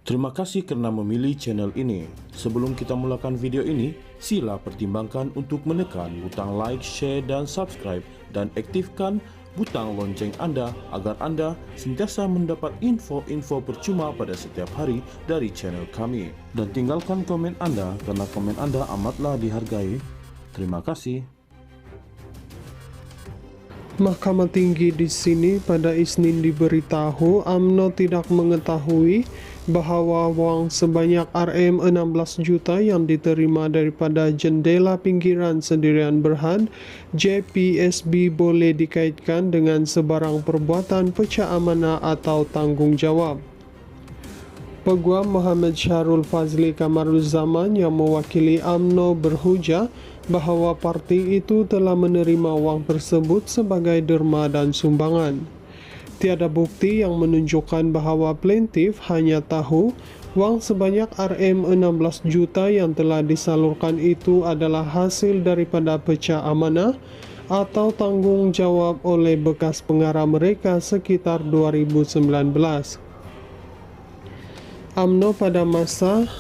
Terima kasih karena memilih channel ini. Sebelum kita mulakan video ini, sila pertimbangkan untuk menekan butang like, share, dan subscribe, dan aktifkan butang lonceng Anda agar Anda sentiasa mendapat info-info percuma pada setiap hari dari channel kami. Dan tinggalkan komen Anda karena komen Anda amatlah dihargai. Terima kasih. Mahkamah Tinggi di sini pada Isnin diberitahu UMNO tidak mengetahui bahwa uang sebanyak Rp16 juta yang diterima daripada jendela pinggiran Sendirian Berhad JPSB boleh dikaitkan dengan sebarang perbuatan pecah amanah atau tanggung jawab. Peguam Muhammad Syahrul Fazli Kamaruzzaman yang mewakili UMNO berhujah bahwa parti itu telah menerima uang tersebut sebagai derma dan sumbangan. Tiada bukti yang menunjukkan bahwa plaintiff hanya tahu uang sebanyak Rp16 juta yang telah disalurkan itu adalah hasil daripada pecah amanah atau tanggung jawab oleh bekas pengarah mereka sekitar 2019. UMNO pada masa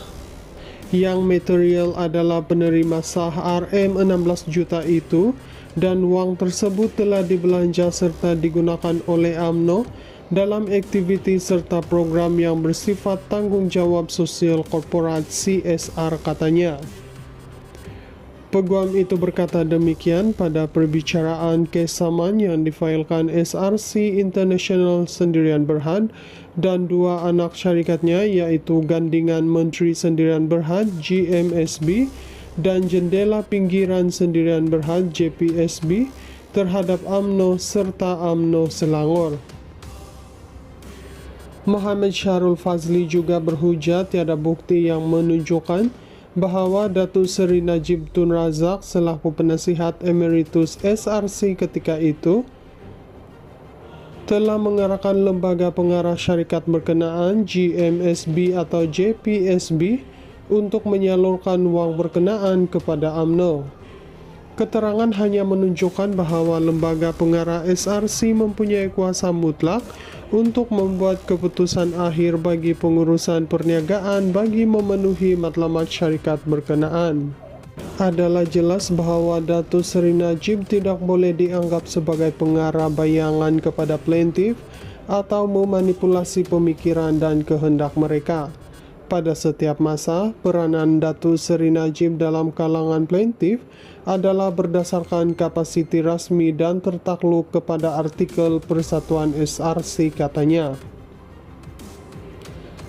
yang material adalah penerima sah Rp16 juta itu dan uang tersebut telah dibelanja serta digunakan oleh UMNO dalam aktiviti serta program yang bersifat tanggung jawab sosial korporat CSR, katanya. Peguam itu berkata demikian pada perbicaraan kes saman yang difailkan SRC International Sendirian Berhad dan dua anak syarikatnya, yaitu Gandingan Menteri Sendirian Berhad GMSB dan Jendela Pinggiran Sendirian Berhad JPSB terhadap UMNO serta UMNO Selangor. Muhammad Syahrul Fazli juga berhujah tiada bukti yang menunjukkan bahwa Datuk Seri Najib Tun Razak selaku penasihat emeritus SRC ketika itu telah mengarahkan lembaga pengarah syarikat berkenaan GMSB atau JPSB untuk menyalurkan uang berkenaan kepada UMNO. Keterangan hanya menunjukkan bahwa lembaga pengarah SRC mempunyai kuasa mutlak untuk membuat keputusan akhir bagi pengurusan perniagaan bagi memenuhi matlamat syarikat berkenaan. Adalah jelas bahwa Datuk Seri Najib tidak boleh dianggap sebagai pengarah bayangan kepada plaintiff atau memanipulasi pemikiran dan kehendak mereka. Pada setiap masa, peranan Datuk Seri Najib dalam kalangan plaintiff adalah berdasarkan kapasiti rasmi dan tertakluk kepada artikel Persatuan SRC, katanya.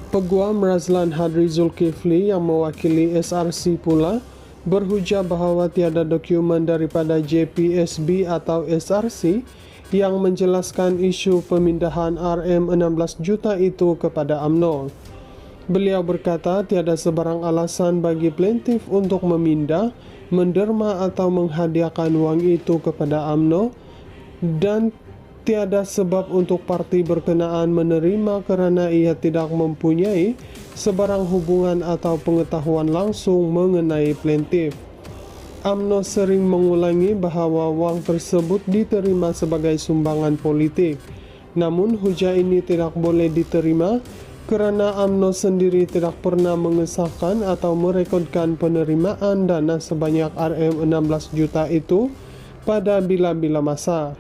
Peguam Razlan Hadri Zulkifli yang mewakili SRC pula berhujah bahwa tiada dokumen daripada JPSB atau SRC yang menjelaskan isu pemindahan Rp16 juta itu kepada UMNO. Beliau berkata tiada sebarang alasan bagi plaintiff untuk memindah, menderma atau menghadiahkan uang itu kepada UMNO dan tiada sebab untuk parti berkenaan menerima kerana ia tidak mempunyai sebarang hubungan atau pengetahuan langsung mengenai plaintiff. UMNO sering mengulangi bahwa wang tersebut diterima sebagai sumbangan politik. Namun hujah ini tidak boleh diterima kerana UMNO sendiri tidak pernah mengesahkan atau merekodkan penerimaan dana sebanyak Rp16 juta itu pada bila-bila masa.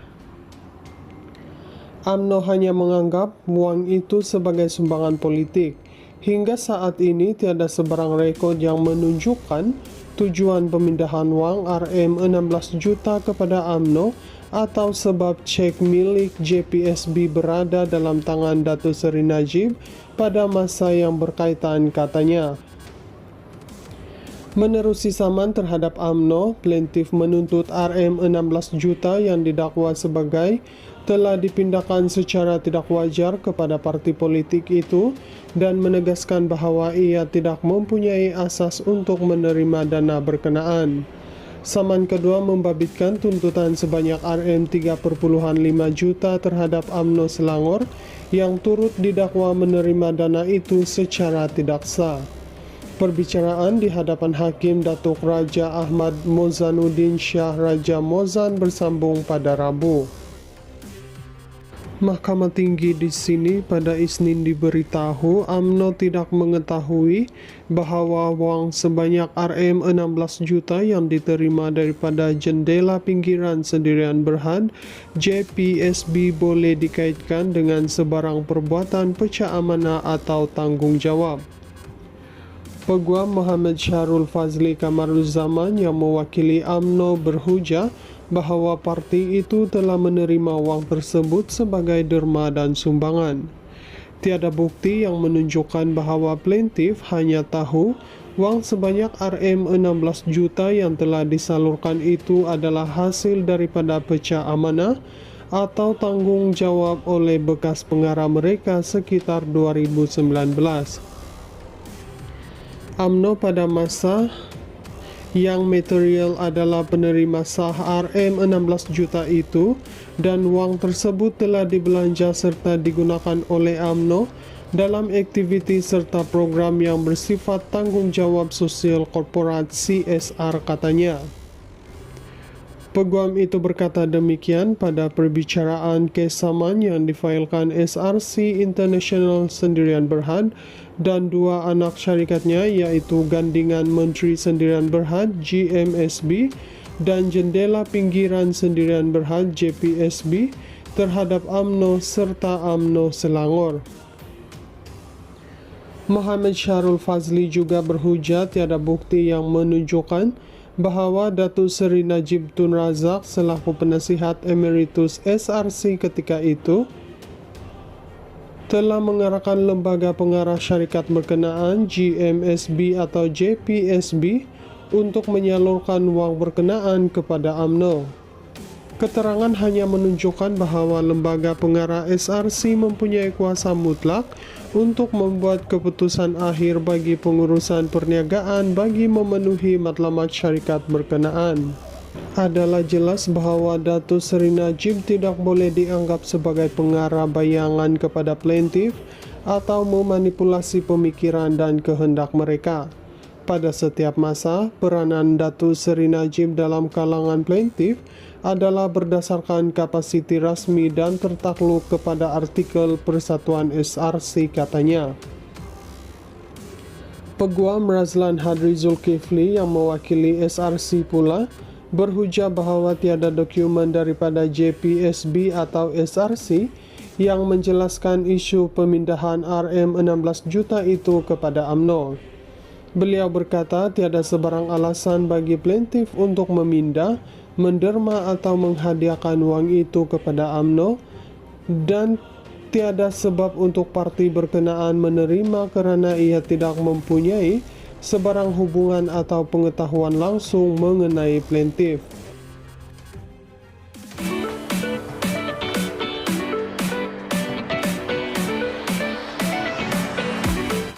UMNO hanya menganggap wang itu sebagai sumbangan politik. Hingga saat ini tiada sebarang rekod yang menunjukkan tujuan pemindahan wang Rp16 juta kepada UMNO atau sebab cek milik JPSB berada dalam tangan Datuk Seri Najib pada masa yang berkaitan, katanya. Menerusi saman terhadap UMNO, plaintiff menuntut Rp16 juta yang didakwa sebagai telah dipindahkan secara tidak wajar kepada parti politik itu dan menegaskan bahwa ia tidak mempunyai asas untuk menerima dana berkenaan. Saman kedua membabitkan tuntutan sebanyak Rm3,5 juta terhadap UMNO Selangor yang turut didakwa menerima dana itu secara tidak sah. Perbicaraan di hadapan Hakim Datuk Raja Ahmad Mozanuddin Shah Raja Mozan bersambung pada Rabu. Mahkamah Tinggi di sini pada Isnin diberitahu UMNO tidak mengetahui bahwa uang sebanyak Rm16 juta yang diterima daripada jendela pinggiran Sendirian Berhad JPSB boleh dikaitkan dengan sebarang perbuatan pecah amanah atau tanggung jawab. Peguam Muhammad Syahrul Fazli Kamaruzzaman yang mewakili UMNO berhujah bahwa parti itu telah menerima uang tersebut sebagai derma dan sumbangan. Tiada bukti yang menunjukkan bahwa plaintiff hanya tahu uang sebanyak Rm16 juta yang telah disalurkan itu adalah hasil daripada pecah amanah atau tanggung jawab oleh bekas pengarah mereka sekitar 2019. UMNO pada masa yang material adalah penerima sah Rm16 juta itu dan uang tersebut telah dibelanja serta digunakan oleh UMNO dalam aktiviti serta program yang bersifat tanggung jawab sosial korporat CSR katanya. Peguam itu berkata demikian pada perbicaraan kes saman yang difailkan SRC International Sendirian Berhad dan dua anak syarikatnya yaitu Gandingan Menteri Sendirian Berhad GMSB dan Jendela Pinggiran Sendirian Berhad JPSB terhadap UMNO serta UMNO Selangor. Muhammad Syahrul Fazli juga berhujah tiada bukti yang menunjukkan bahwa Datuk Seri Najib Tun Razak selaku penasihat emeritus SRC ketika itu telah mengarahkan lembaga pengarah syarikat berkenaan GMSB atau JPSB untuk menyalurkan uang berkenaan kepada UMNO. Keterangan hanya menunjukkan bahwa lembaga pengarah SRC mempunyai kuasa mutlak untuk membuat keputusan akhir bagi pengurusan perniagaan bagi memenuhi matlamat syarikat berkenaan. Adalah jelas bahwa Datuk Seri Najib tidak boleh dianggap sebagai pengarah bayangan kepada plaintiff atau memanipulasi pemikiran dan kehendak mereka. Pada setiap masa, peranan Datuk Seri Najib dalam kalangan plaintiff adalah berdasarkan kapasiti rasmi dan tertakluk kepada artikel Persatuan SRC katanya. Peguam Razlan Hadri Zulkifli yang mewakili SRC pula berhujah bahwa tiada dokumen daripada JPSB atau SRC yang menjelaskan isu pemindahan Rm16 juta itu kepada UMNO. Beliau berkata tiada sebarang alasan bagi plaintiff untuk memindah, menderma atau menghadiahkan wang itu kepada UMNO dan tiada sebab untuk parti berkenaan menerima kerana ia tidak mempunyai sebarang hubungan atau pengetahuan langsung mengenai plaintiff.